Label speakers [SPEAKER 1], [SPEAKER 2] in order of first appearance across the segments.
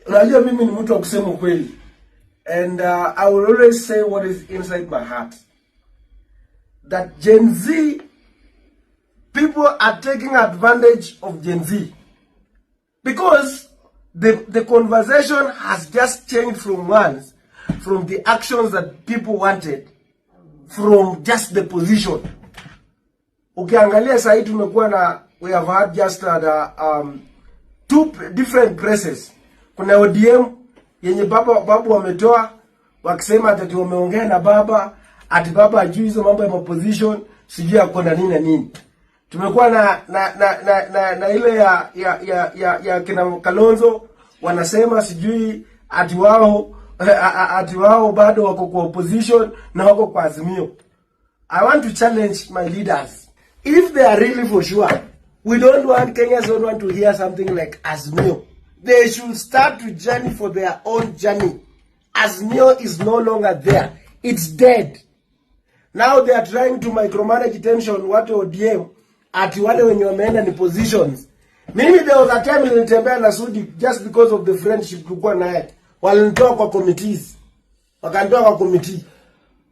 [SPEAKER 1] Unajua mimi ni mtu wa kusema ukweli. And I will always say what is inside my heart. That Gen Z, people are taking advantage of Gen Z. Because the conversation has just changed from the actions that people wanted, from just the position. Ukiangalia sasa hivi tumekuwa na, we have had just two different presses. Kuna ODM yenye babu wametoa wakisema ati wameongea na baba, ati baba ajui hizo mambo ya opposition, sijui yako na nini na nini. Tumekuwa na ile ya kina Kalonzo wanasema sijui ati wao bado wako kwa opposition na wako kwa Azimio. I want to challenge my leaders. If they are really for sure, Kenyans don't want to hear something like Azimio. They should start to journey for their own journey. Azimio is no longer there. It's dead. Now they are trying to micromanage tension watu ODM ati wale wenye wameenda ni positions. Mimi there was a time nilitembea na Sudi just because of the friendship tulikuwa naye. Walinitoa kwa committees. Wakanitoa kwa committee.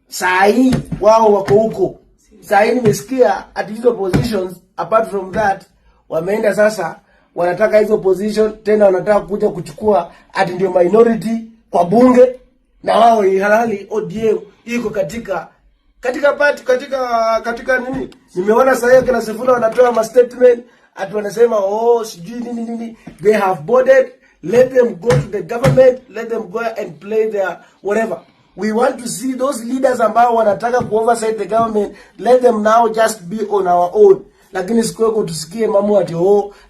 [SPEAKER 1] Saa hii wao wako huko. Saa hii nimesikia at hizo positions, apart from that wameenda sasa wanataka hizo position tena, wanataka kuja kuchukua ati ndio minority kwa bunge, na wao halali ODM iko katika nini. Nimeona sasa hiyo kina Sifuna wanatoa ma statement ati wanasema sijui nini. They have boarded. Let them go to the government, let them go and play their whatever. We want to see those leaders ambao wanataka ku oversight the government, let them now just be on our own. Lakini sikuweko tusikie mamu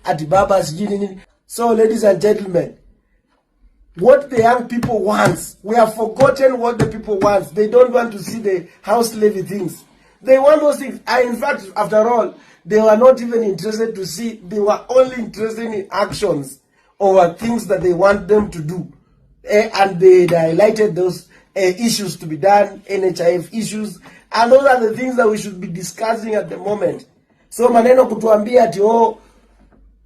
[SPEAKER 1] ati baba sijui nini. So ladies and gentlemen, what the young people wants, we have forgotten what the people want. They don't want to see the house levy things. They want those things. In fact, after all, they were not even interested to see. They were only interested in actions or things that they want them to do. And they highlighted those issues to be done, NHIF issues, and those are the things that we should be discussing at the moment. So maneno kutuambia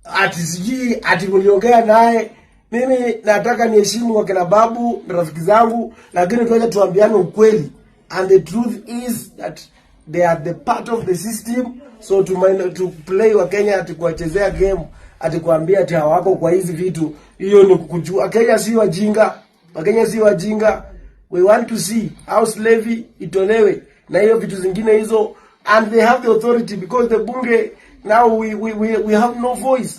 [SPEAKER 1] ati sijui ati mliongea naye, mimi nataka niheshimu kwa kina babu na rafiki zangu, lakini tuaje tuambiane ukweli. And the truth is that they are the part of the system. So to play wa Kenya ati kuwachezea game, ati kuambia ati hawako kwa hizi vitu, hiyo ni kukujua. Kenya si wajinga, Wakenya si wajinga. We want to see house levy itolewe na hiyo vitu zingine hizo, and they have the authority because the bunge now we have no voice.